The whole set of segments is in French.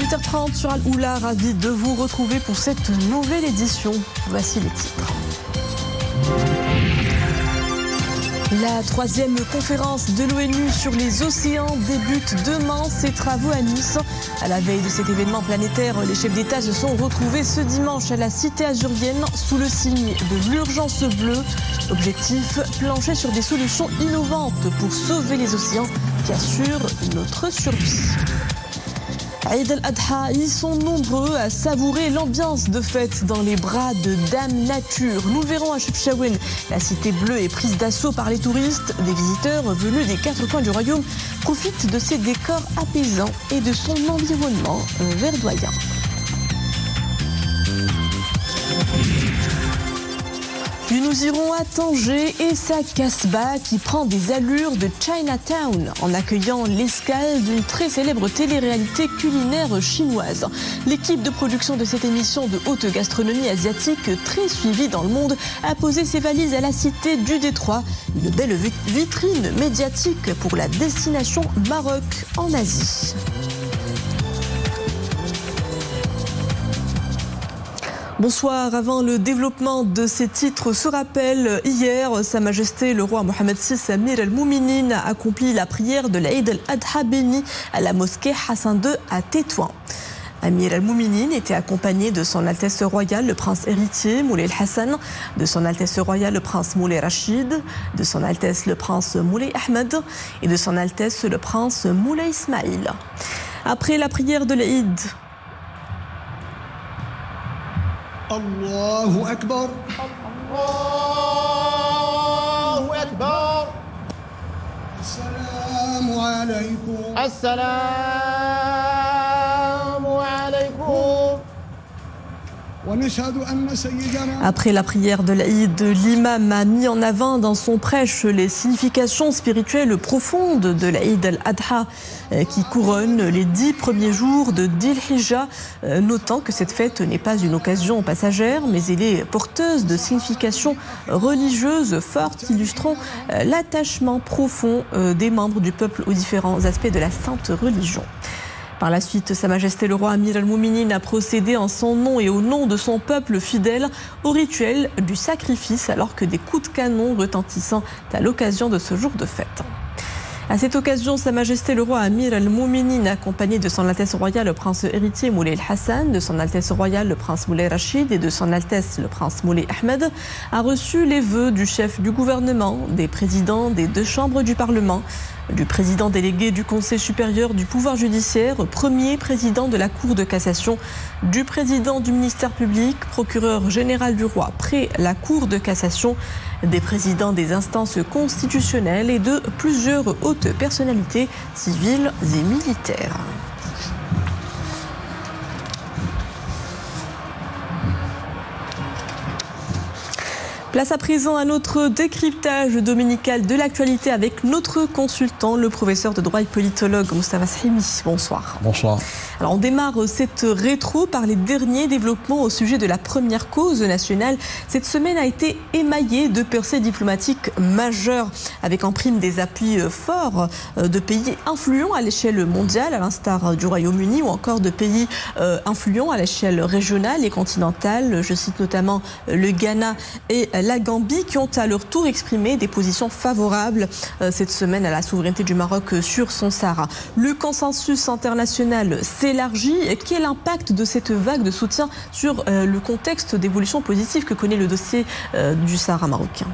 8h30 sur Al-Oula, ravi de vous retrouver pour cette nouvelle édition. Voici les titres. La 3e conférence de l'ONU sur les océans débute demain ses travaux à Nice. À la veille de cet événement planétaire, les chefs d'État se sont retrouvés ce dimanche à la Cité azurienne sous le signe de l'urgence bleue. Objectif, plancher sur des solutions innovantes pour sauver les océans qui assurent notre survie. Eid al-Adha, ils sont nombreux à savourer l'ambiance de fête dans les bras de Dame Nature. Nous verrons à Chefchaouen, la cité bleue est prise d'assaut par les touristes. Des visiteurs venus des 4 coins du royaume profitent de ses décors apaisants et de son environnement verdoyant. Puis nous irons à Tanger et sa Casbah qui prend des allures de Chinatown en accueillant l'escale d'une très célèbre télé-réalité culinaire chinoise. L'équipe de production de cette émission de haute gastronomie asiatique très suivie dans le monde a posé ses valises à la cité du Détroit. Une belle vitrine médiatique pour la destination Maroc en Asie. Bonsoir. Avant le développement de ces titres, se rappelle hier, Sa Majesté le roi Mohammed VI Amir al-Mouminin a accompli la prière de l'Eid al-Adha béni à la mosquée Hassan II à Tétouan. Amir al-Mouminin était accompagné de son Altesse royale le prince héritier Moulay Hassan, de son Altesse royale le prince Moulay Rachid, de son Altesse le prince Moulay Ahmed et de son Altesse le prince Moulay Ismail. Après la prière de l'Eid, Allahu Akbar. Allahu Akbar. Assalamu alaykum. Assalamu alaykum. Après la prière de l'Aïd, l'imam a mis en avant dans son prêche les significations spirituelles profondes de l'Aïd al-Adha qui couronne les 10 premiers jours de Dhul Hijjah, notant que cette fête n'est pas une occasion passagère, mais elle est porteuse de significations religieuses fortes illustrant l'attachement profond des membres du peuple aux différents aspects de la sainte religion. Par la suite, Sa Majesté le roi Amir al-Mouminin a procédé en son nom et au nom de son peuple fidèle au rituel du sacrifice alors que des coups de canon retentissant à l'occasion de ce jour de fête. À cette occasion, Sa Majesté le roi Amir al-Mouminin, accompagné de son Altesse royale le prince héritier Moulay Hassan, de son Altesse royale le prince Moulay Rachid et de son Altesse le prince Moulay Ahmed, a reçu les vœux du chef du gouvernement, des présidents des 2 chambres du Parlement, du président délégué du Conseil supérieur du pouvoir judiciaire, premier président de la Cour de cassation, du président du ministère public, procureur général du roi près la Cour de cassation, des présidents des instances constitutionnelles et de plusieurs hautes personnalités civiles et militaires. Place à présent à notre décryptage dominical de l'actualité avec notre consultant, le professeur de droit et politologue Moustapha Sahimi. Bonsoir. Bonsoir. Alors on démarre cette rétro par les derniers développements au sujet de la première cause nationale. Cette semaine a été émaillée de percées diplomatiques majeures avec en prime des appuis forts de pays influents à l'échelle mondiale, à l'instar du Royaume-Uni ou encore de pays influents à l'échelle régionale et continentale. Je cite notamment le Ghana et la Gambie qui ont à leur tour exprimé des positions favorables cette semaine à la souveraineté du Maroc sur son Sahara. Le consensus international s'élargit. Quel impact de cette vague de soutien sur le contexte d'évolution positive que connaît le dossier du Sahara marocain?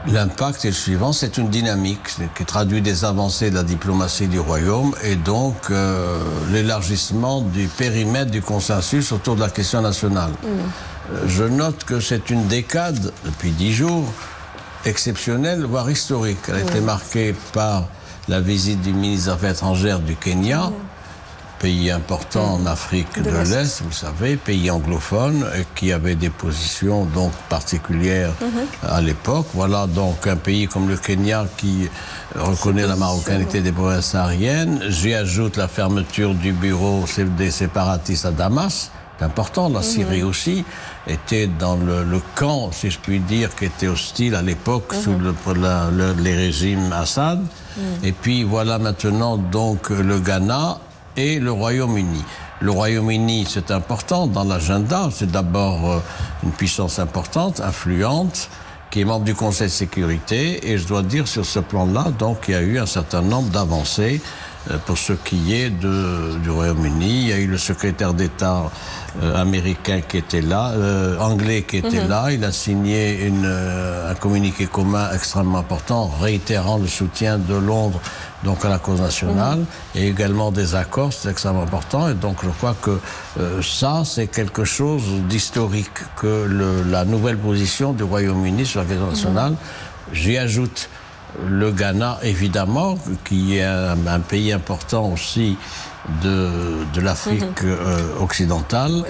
L'impact est le suivant, c'est une dynamique qui traduit des avancées de la diplomatie du Royaume et donc l'élargissement du périmètre du consensus autour de la question nationale. Je note que c'est une décade, depuis 10 jours, exceptionnelle, voire historique. Elle a été marquée par la visite du ministre des Affaires étrangères du Kenya, pays important en Afrique de l'Est, vous savez, pays anglophone, qui avait des positions donc particulières à l'époque. Voilà donc un pays comme le Kenya qui reconnaît la marocanité des provinces sahariennes. J'y ajoute la fermeture du bureau des séparatistes à Damas. C'est important, la Syrie aussi était dans le camp, si je puis dire, qui était hostile à l'époque sous les régimes Assad. Et puis voilà maintenant donc le Ghana et le Royaume-Uni. Le Royaume-Uni, c'est important dans l'agenda. C'est d'abord une puissance importante, influente, qui est membre du Conseil de sécurité. Et je dois dire, sur ce plan-là, donc, il y a eu un certain nombre d'avancées pour ce qui est du Royaume-Uni. Il y a eu le secrétaire d'État américain qui était là, anglais qui était là. Il a signé un communiqué commun extrêmement important, réitérant le soutien de Londres donc à la cause nationale, et également des accords, c'est extrêmement important. Et donc je crois que ça, c'est quelque chose d'historique, que la nouvelle position du Royaume-Uni sur la question nationale. J'y ajoute le Ghana, évidemment, qui est un pays important aussi de l'Afrique occidentale,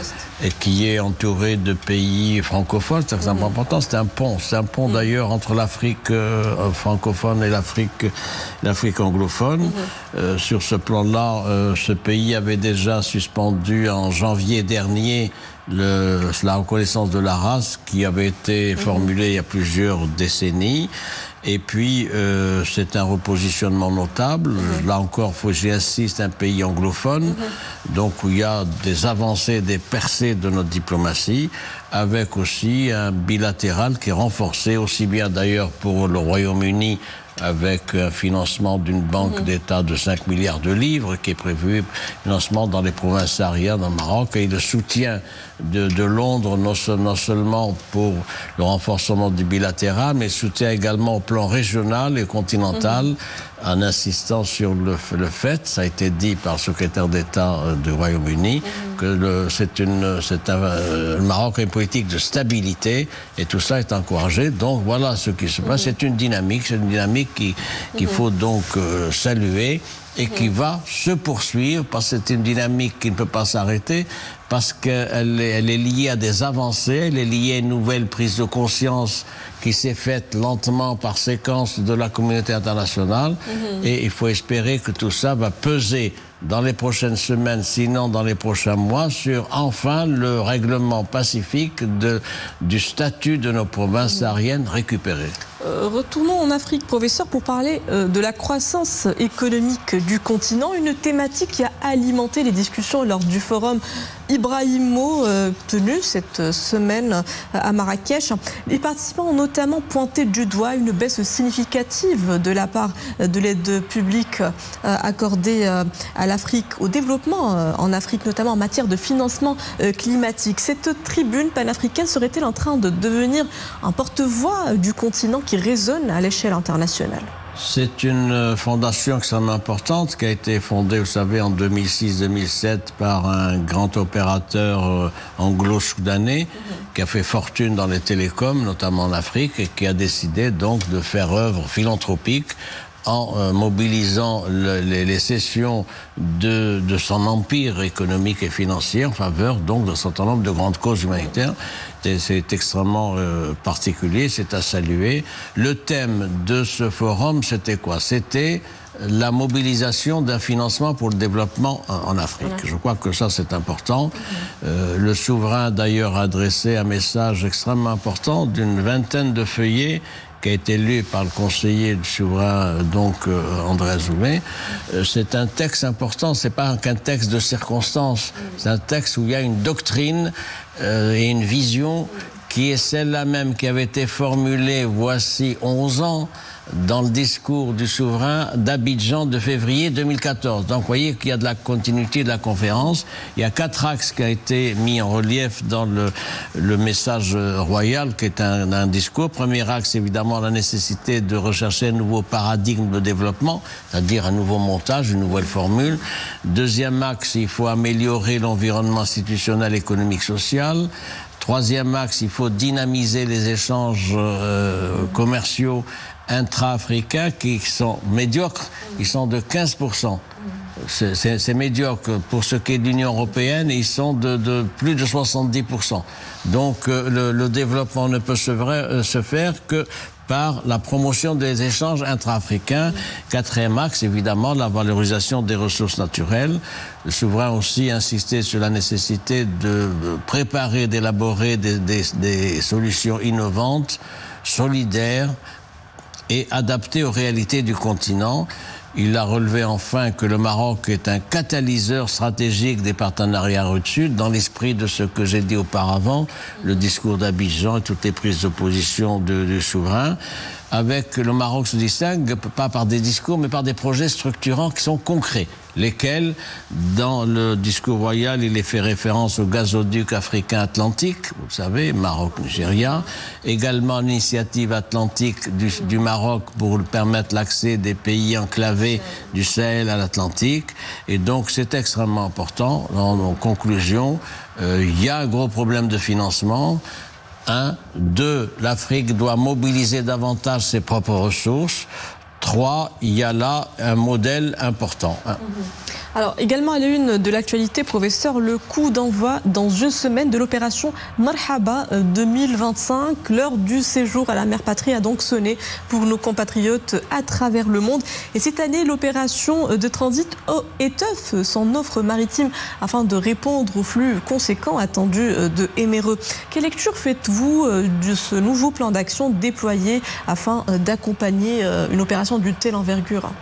et qui est entouré de pays francophones. C'est extrêmement important. C'est un pont. C'est un pont d'ailleurs entre l'Afrique francophone et l'Afrique anglophone. Sur ce plan-là, ce pays avait déjà suspendu en janvier dernier la reconnaissance de la race qui avait été formulée il y a plusieurs décennies. Et puis, c'est un repositionnement notable. Là encore, j'insiste, un pays anglophone, donc où il y a des avancées, des percées de notre diplomatie, avec aussi un bilatéral qui est renforcé, aussi bien d'ailleurs pour le Royaume-Uni, avec un financement d'une banque d'État de 5 milliards de livres qui est prévu, financement dans les provinces sahariennes, dans le Maroc, et le soutien de Londres, non seulement pour le renforcement du bilatéral, mais soutien également au plan régional et continental, en insistant sur le fait, ça a été dit par le secrétaire d'État du Royaume-Uni, que le Maroc a une politique de stabilité, et tout ça est encouragé. Donc voilà ce qui se passe. C'est une dynamique qu'il faut donc saluer, et qui va se poursuivre, parce que c'est une dynamique qui ne peut pas s'arrêter, parce qu'elle est liée à des avancées, elle est liée à une nouvelle prise de conscience qui s'est faite lentement par séquence de la communauté internationale, et il faut espérer que tout ça va peser dans les prochaines semaines, sinon dans les prochains mois, sur enfin le règlement pacifique du statut de nos provinces sahariennes récupérées. Retournons en Afrique, professeur, pour parler de la croissance économique du continent, une thématique qui a alimenté les discussions lors du forum Ibrahimo tenu cette semaine à Marrakech. Les participants ont notamment pointé du doigt une baisse significative de la part de l'aide publique accordée à l'Afrique, au développement en Afrique, notamment en matière de financement climatique. Cette tribune panafricaine serait-elle en train de devenir un porte-voix du continent qui résonne à l'échelle internationale? C'est une fondation extrêmement importante qui a été fondée, vous savez, en 2006-2007 par un grand opérateur anglo-soudanais qui a fait fortune dans les télécoms, notamment en Afrique, et qui a décidé donc de faire œuvre philanthropique en mobilisant les cessions de son empire économique et financier en faveur donc d'un certain nombre de grandes causes humanitaires. C'est extrêmement particulier, c'est à saluer. Le thème de ce forum, c'était quoi? C'était la mobilisation d'un financement pour le développement en Afrique. Je crois que ça, c'est important. Le souverain, d'ailleurs, a adressé un message extrêmement important d'une vingtaine de feuillets qui a été lu par le conseiller du souverain, donc André Azoulay. C'est un texte important, c'est pas qu'un texte de circonstance, c'est un texte où il y a une doctrine et une vision qui est celle-là même qui avait été formulée voici 11 ans dans le discours du souverain d'Abidjan de février 2014. Donc vous voyez qu'il y a de la continuité de la conférence. Il y a 4 axes qui ont été mis en relief dans le message royal, qui est un discours. Premier axe, évidemment, la nécessité de rechercher un nouveau paradigme de développement, c'est-à-dire un nouveau montage, une nouvelle formule. Deuxième axe, il faut améliorer l'environnement institutionnel, économique, social. Troisième axe, il faut dynamiser les échanges commerciaux intra-africains qui sont médiocres, ils sont de 15%. C'est médiocre pour ce qui est de l'Union européenne, ils sont de plus de 70%. Donc le développement ne peut se faire que par la promotion des échanges intra-africains. Quatrième axe, évidemment, la valorisation des ressources naturelles. Le souverain aussi insisté sur la nécessité de préparer, d'élaborer des solutions innovantes, solidaires, et adaptée aux réalités du continent. Il a relevé enfin que le Maroc est un catalyseur stratégique des partenariats Sud dans l'esprit de ce que j'ai dit auparavant, le discours d'Abidjan et toutes les prises de position du souverain. Avec le Maroc se distingue pas par des discours mais par des projets structurants qui sont concrets. Lesquels, dans le discours royal, il est fait référence au gazoduc africain atlantique, vous le savez, Maroc-Nigeria, également l'initiative atlantique du Maroc pour permettre l'accès des pays enclavés du Sahel à l'Atlantique, et donc c'est extrêmement important. En conclusion, il y a un gros problème de financement. 1, 2, l'Afrique doit mobiliser davantage ses propres ressources. 3, il y a là un modèle important. Alors, également à la une de l'actualité, professeur, le coup d'envoi dans une semaine de l'opération Marhaba 2025. L'heure du séjour à la mère patrie a donc sonné pour nos compatriotes à travers le monde. Et cette année, l'opération de transit étoffe son offre maritime afin de répondre au flux conséquent attendu de Émireux. Quelle lecture faites-vous de ce nouveau plan d'action déployé afin d'accompagner une opération d'une telle envergure ?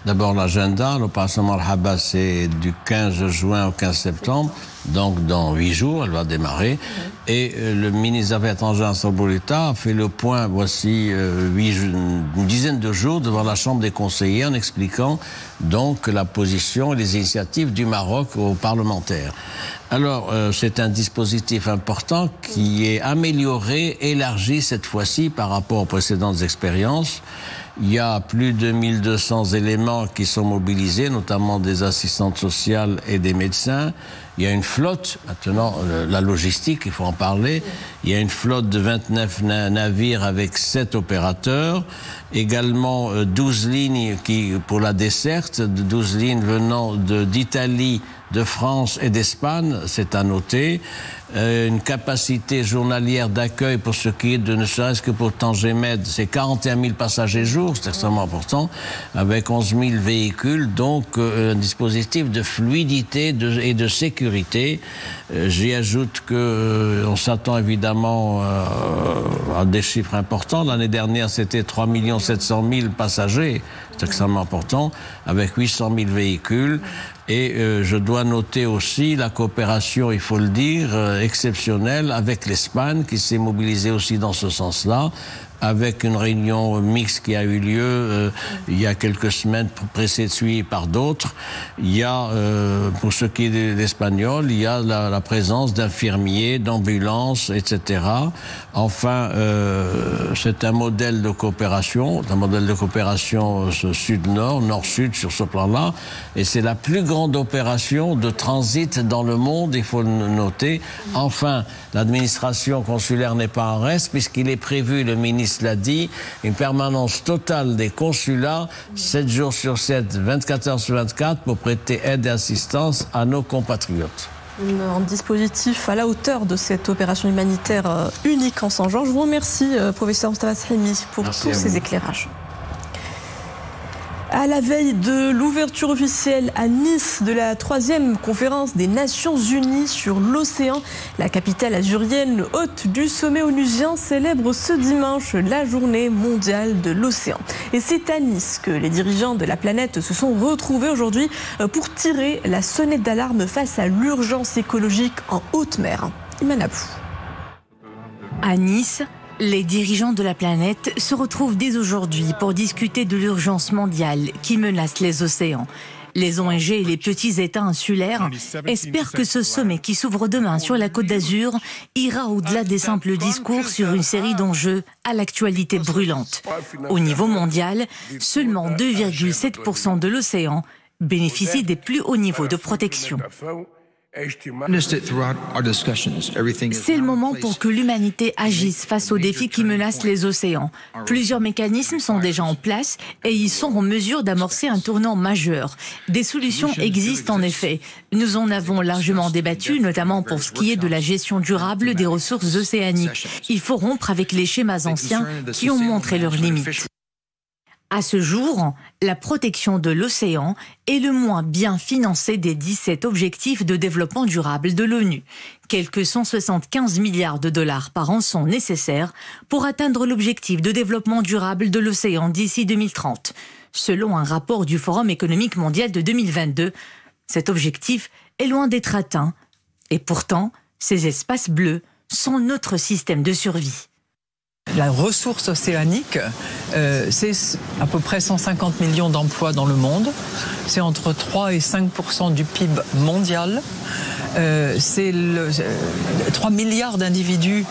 D'abord l'agenda, l'opération Marhaba c'est du 15 juin au 15 septembre, donc dans 8 jours elle va démarrer. Et le ministre des Affaires étrangères Sabourilta a fait le point voici une dizaine de jours devant la Chambre des conseillers en expliquant donc la position et les initiatives du Maroc aux parlementaires. Alors, c'est un dispositif important qui est amélioré, élargi cette fois-ci par rapport aux précédentes expériences. Il y a plus de 1200 éléments qui sont mobilisés, notamment des assistantes sociales et des médecins. Il y a une flotte, maintenant la logistique, il faut en parler. Il y a une flotte de 29 navires avec 7 opérateurs. Également 12 lignes pour la desserte, 12 lignes venant d'Italie, de France et d'Espagne, c'est à noter. Une capacité journalière d'accueil pour ce qui est de ne serait-ce que pour Tanger Med, c'est 41 000 passagers jour, c'est extrêmement important, avec 11 000 véhicules, donc un dispositif de fluidité et de sécurité. J'y ajoute qu'on s'attend évidemment à des chiffres importants. L'année dernière, c'était 3 700 000 passagers, c'est extrêmement important, avec 800 000 véhicules. Et je dois noter aussi la coopération, il faut le dire, exceptionnelle avec l'Espagne, qui s'est mobilisée aussi dans ce sens-là, avec une réunion mixte qui a eu lieu il y a quelques semaines, suivie par d'autres. Il y a, pour ce qui est de l'espagnol, il y a la présence d'infirmiers, d'ambulances, etc. Enfin, c'est un modèle de coopération, sud-nord, nord-sud sur ce plan-là, et c'est la plus grande opération de transit dans le monde, il faut le noter. Enfin, l'administration consulaire n'est pas en reste, puisqu'il est prévu, le ministre l'a dit, une permanence totale des consulats, 7 jours sur 7, 24 heures sur 24, pour prêter aide et assistance à nos compatriotes. Un dispositif à la hauteur de cette opération humanitaire unique en son genre. Je vous remercie, professeur Mostafa Sahimi, pour tous ces éclairages. À la veille de l'ouverture officielle à Nice de la 3e conférence des Nations Unies sur l'océan, la capitale azurienne, hôte du sommet onusien, célèbre ce dimanche la journée mondiale de l'océan. Et c'est à Nice que les dirigeants de la planète se sont retrouvés aujourd'hui pour tirer la sonnette d'alarme face à l'urgence écologique en haute mer. Iman Abou. À Nice, les dirigeants de la planète se retrouvent dès aujourd'hui pour discuter de l'urgence mondiale qui menace les océans. Les ONG et les petits États insulaires espèrent que ce sommet qui s'ouvre demain sur la Côte d'Azur ira au-delà des simples discours sur une série d'enjeux à l'actualité brûlante. Au niveau mondial, seulement 2,7% de l'océan bénéficie des plus hauts niveaux de protection. C'est le moment pour que l'humanité agisse face aux défis qui menacent les océans. Plusieurs mécanismes sont déjà en place et ils sont en mesure d'amorcer un tournant majeur. Des solutions existent en effet. Nous en avons largement débattu, notamment pour ce qui est de la gestion durable des ressources océaniques. Il faut rompre avec les schémas anciens qui ont montré leurs limites. À ce jour, la protection de l'océan est le moins bien financé des 17 objectifs de développement durable de l'ONU. Quelques 175 milliards de dollars par an sont nécessaires pour atteindre l'objectif de développement durable de l'océan d'ici 2030. Selon un rapport du Forum économique mondial de 2022, cet objectif est loin d'être atteint. Et pourtant, ces espaces bleus sont notre système de survie. La ressource océanique, c'est à peu près 150 millions d'emplois dans le monde. C'est entre 3 et 5% du PIB mondial. C'est 3 milliards d'individus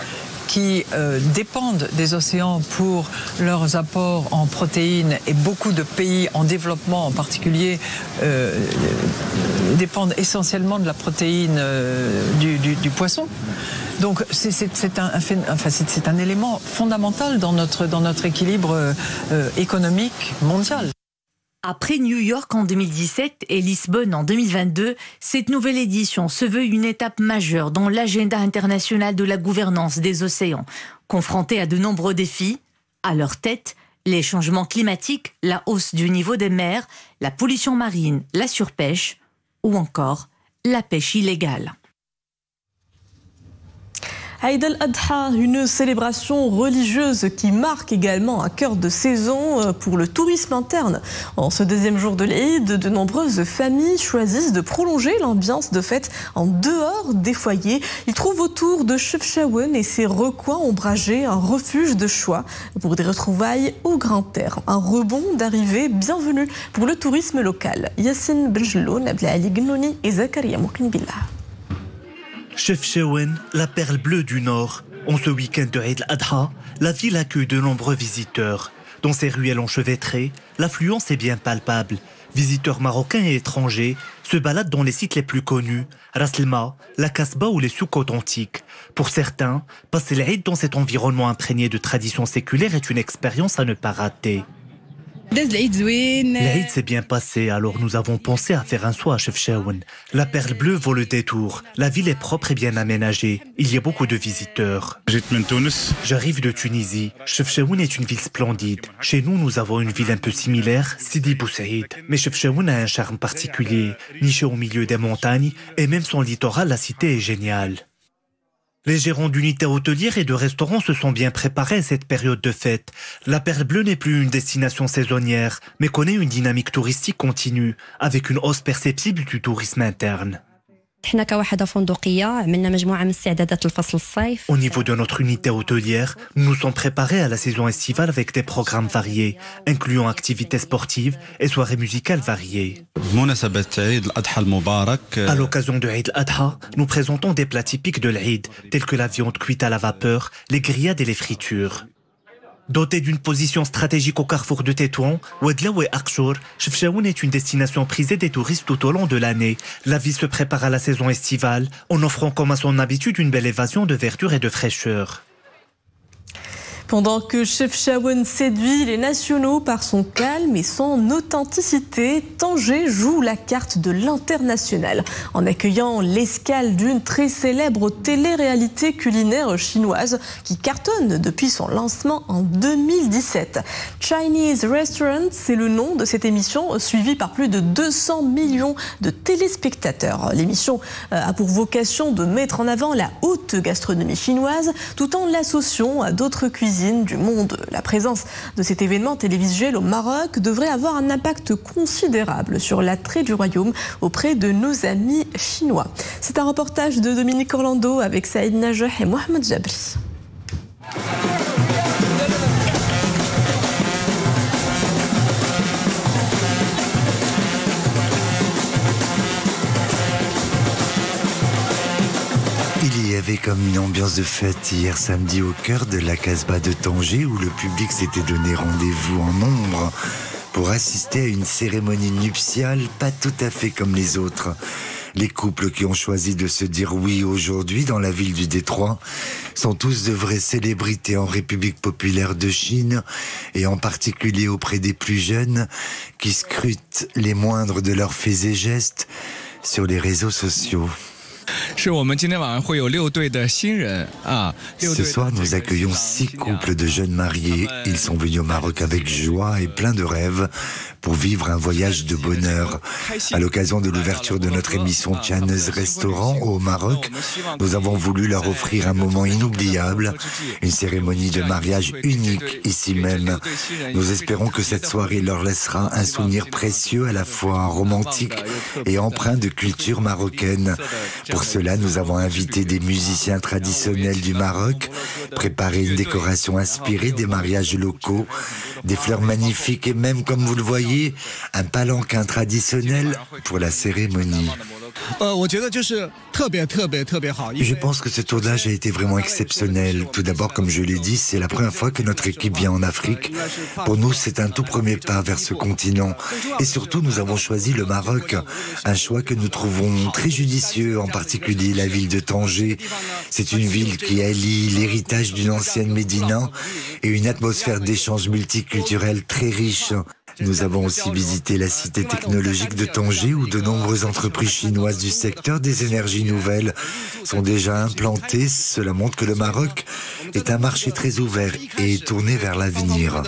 qui dépendent des océans pour leurs apports en protéines, et beaucoup de pays en développement en particulier dépendent essentiellement de la protéine du poisson. Donc c'est un élément fondamental dans notre équilibre économique mondial. Après New York en 2017 et Lisbonne en 2022, cette nouvelle édition se veut une étape majeure dans l'agenda international de la gouvernance des océans. Confrontés à de nombreux défis, à leur tête, les changements climatiques, la hausse du niveau des mers, la pollution marine, la surpêche ou encore la pêche illégale. Aïd al-Adha, une célébration religieuse qui marque également un cœur de saison pour le tourisme interne. En ce deuxième jour de l'Aïd, de nombreuses familles choisissent de prolonger l'ambiance de fête en dehors des foyers. Ils trouvent autour de Chefchaouen et ses recoins ombragés un refuge de choix pour des retrouvailles au grand air. Un rebond d'arrivée bienvenu pour le tourisme local. Yassine Benjeloun, Abdelali Gnouni et Zakaria Mouklinbillah. Chefchaouen, la perle bleue du Nord. En ce week-end de Aïd al-Adha, la ville accueille de nombreux visiteurs. Dans ses ruelles enchevêtrées, l'affluence est bien palpable. Visiteurs marocains et étrangers se baladent dans les sites les plus connus, Ras Elma, la Kasbah ou les souks authentiques. Pour certains, passer l'Aïd dans cet environnement imprégné de traditions séculaires est une expérience à ne pas rater. L'Aïd s'est bien passé, alors nous avons pensé à faire un saut à Chefchaouen. La perle bleue vaut le détour. La ville est propre et bien aménagée. Il y a beaucoup de visiteurs. J'arrive de Tunisie. Chefchaouen est une ville splendide. Chez nous, nous avons une ville un peu similaire, Sidi Bou Saïd. Mais Chefchaouen a un charme particulier. Niché au milieu des montagnes, et même son littoral, la cité est géniale. Les gérants d'unités hôtelières et de restaurants se sont bien préparés à cette période de fête. La perle bleue n'est plus une destination saisonnière, mais connaît une dynamique touristique continue, avec une hausse perceptible du tourisme interne. Au niveau de notre unité hôtelière, nous nous sommes préparés à la saison estivale avec des programmes variés, incluant activités sportives et soirées musicales variées. À l'occasion de Aïd al-Adha, nous présentons des plats typiques de l'Aïd, tels que la viande cuite à la vapeur, les grillades et les fritures. Doté d'une position stratégique au carrefour de Tétouan, Ouadlaou et Akchour, Chefchaouen est une destination prisée des touristes tout au long de l'année. La ville se prépare à la saison estivale en offrant comme à son habitude une belle évasion de verdure et de fraîcheur. Pendant que Chefchaouen séduit les nationaux par son calme et son authenticité, Tanger joue la carte de l'international en accueillant l'escale d'une très célèbre télé-réalité culinaire chinoise qui cartonne depuis son lancement en 2017. Chinese Restaurant, c'est le nom de cette émission suivie par plus de 200 millions de téléspectateurs. L'émission a pour vocation de mettre en avant la haute gastronomie chinoise tout en l'associant à d'autres cuisines du monde. La présence de cet événement télévisuel au Maroc devrait avoir un impact considérable sur l'attrait du royaume auprès de nos amis chinois. C'est un reportage de Dominique Orlando avec Saïd Najah et Mohamed Jabri. Il y avait comme une ambiance de fête hier samedi au cœur de la Kasbah de Tanger où le public s'était donné rendez-vous en nombre pour assister à une cérémonie nuptiale pas tout à fait comme les autres. Les couples qui ont choisi de se dire oui aujourd'hui dans la ville du Détroit sont tous de vraies célébrités en République populaire de Chine et en particulier auprès des plus jeunes qui scrutent les moindres de leurs faits et gestes sur les réseaux sociaux. Ce soir, nous accueillons 6 couples de jeunes mariés. Ils sont venus au Maroc avec joie et plein de rêves pour vivre un voyage de bonheur. À l'occasion de l'ouverture de notre émission Channez Restaurant au Maroc, nous avons voulu leur offrir un moment inoubliable, une cérémonie de mariage unique ici même. Nous espérons que cette soirée leur laissera un souvenir précieux à la fois romantique et empreint de culture marocaine. Pour cela, nous avons invité des musiciens traditionnels du Maroc, préparé une décoration inspirée des mariages locaux, des fleurs magnifiques et même, comme vous le voyez, un palanquin traditionnel pour la cérémonie. Je pense que ce tournage a été vraiment exceptionnel. Tout d'abord, comme je l'ai dit, c'est la première fois que notre équipe vient en Afrique. Pour nous, c'est un tout premier pas vers ce continent. Et surtout, nous avons choisi le Maroc, un choix que nous trouvons très judicieux, en particulier la ville de Tanger. C'est une ville qui allie l'héritage d'une ancienne médina et une atmosphère d'échange multiculturel très riche. Nous avons aussi visité la cité technologique de Tanger où de nombreuses entreprises chinoises du secteur des énergies nouvelles sont déjà implantées. Cela montre que le Maroc est un marché très ouvert et tourné vers l'avenir.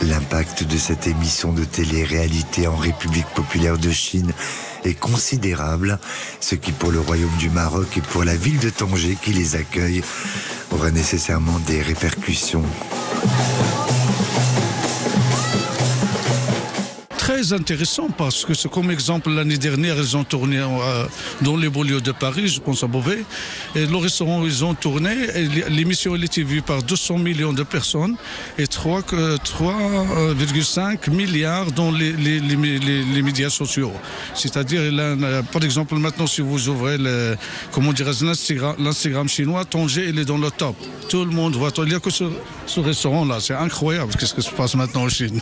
L'impact de cette émission de télé-réalité en République populaire de Chine est considérable, ce qui pour le Royaume du Maroc et pour la ville de Tanger qui les accueille aura nécessairement des répercussions. Très intéressant parce que c'est comme exemple l'année dernière ils ont tourné dans les banlieues de Paris, je pense à Beauvais, et le restaurant ils ont tourné et l'émission elle était vue par 200 millions de personnes et 3,5 milliards dans les médias sociaux. C'est-à-dire par exemple maintenant si vous ouvrez l'Instagram chinois, Tanger il est dans le top. Tout le monde voit, il n'y a que ce restaurant là, c'est incroyable qu'est-ce qui se passe maintenant en Chine.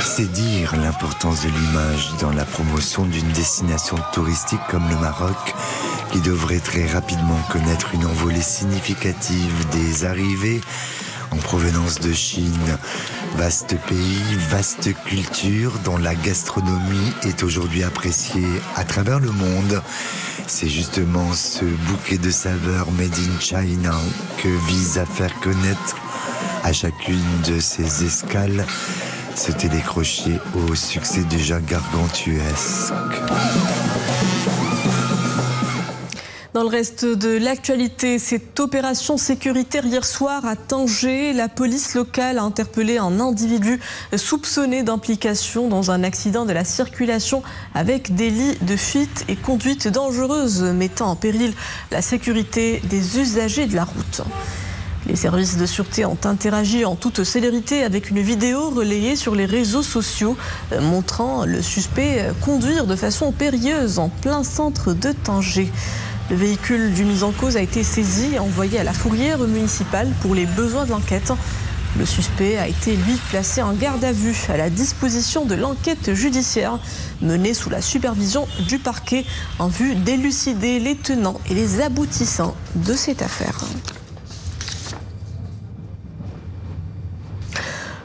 C'est dire l'importance de l'image dans la promotion d'une destination touristique comme le Maroc, qui devrait très rapidement connaître une envolée significative des arrivées en provenance de Chine. Vaste pays, vaste culture dont la gastronomie est aujourd'hui appréciée à travers le monde. C'est justement ce bouquet de saveurs made in China que vise à faire connaître à chacune de ces escales ce télécrochet au succès déjà gargantuesque. Dans le reste de l'actualité, cette opération sécuritaire hier soir à Tanger, la police locale a interpellé un individu soupçonné d'implication dans un accident de la circulation avec délit de fuite et conduite dangereuse, mettant en péril la sécurité des usagers de la route. Les services de sûreté ont interagi en toute célérité avec une vidéo relayée sur les réseaux sociaux montrant le suspect conduire de façon périlleuse en plein centre de Tanger. Le véhicule du mis en cause a été saisi et envoyé à la fourrière municipale pour les besoins de l'enquête. Le suspect a été, lui, placé en garde à vue à la disposition de l'enquête judiciaire menée sous la supervision du parquet en vue d'élucider les tenants et les aboutissants de cette affaire.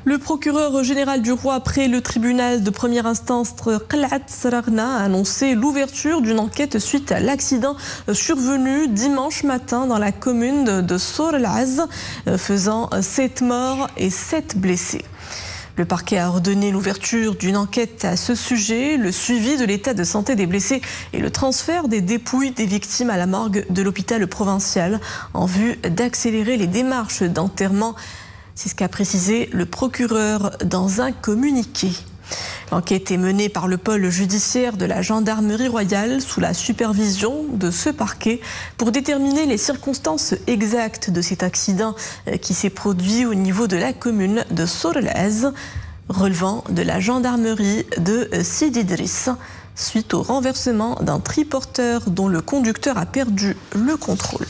Le procureur général du roi, après le tribunal de première instance Qalat Saragna, a annoncé l'ouverture d'une enquête suite à l'accident survenu dimanche matin dans la commune de Sor el-Az, faisant 7 morts et 7 blessés. Le parquet a ordonné l'ouverture d'une enquête à ce sujet, le suivi de l'état de santé des blessés et le transfert des dépouilles des victimes à la morgue de l'hôpital provincial en vue d'accélérer les démarches d'enterrement. C'est ce qu'a précisé le procureur dans un communiqué. L'enquête est menée par le pôle judiciaire de la gendarmerie royale sous la supervision de ce parquet pour déterminer les circonstances exactes de cet accident qui s'est produit au niveau de la commune de Sor el-Az, relevant de la gendarmerie de Sidi Driss, suite au renversement d'un triporteur dont le conducteur a perdu le contrôle.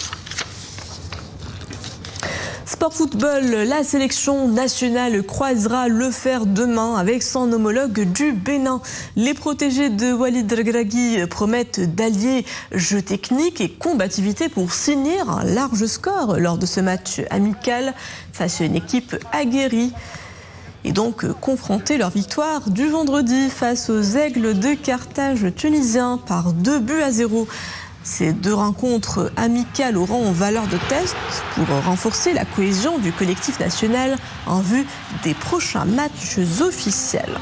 Sport football, la sélection nationale croisera le fer demain avec son homologue du Bénin. Les protégés de Walid Regragui promettent d'allier jeu technique et combativité pour signer un large score lors de ce match amical face à une équipe aguerrie. Et donc confronter leur victoire du vendredi face aux Aigles de Carthage tunisiens par 2-0. Ces deux rencontres amicales auront valeur de test pour renforcer la cohésion du collectif national en vue des prochains matchs officiels.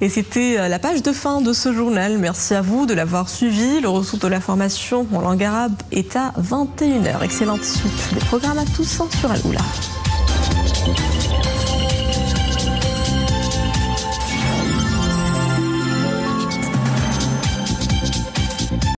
Et c'était la page de fin de ce journal. Merci à vous de l'avoir suivi. Le retour de l'information en langue arabe est à 21h. Excellente suite des programmes à tous sur Al Oula.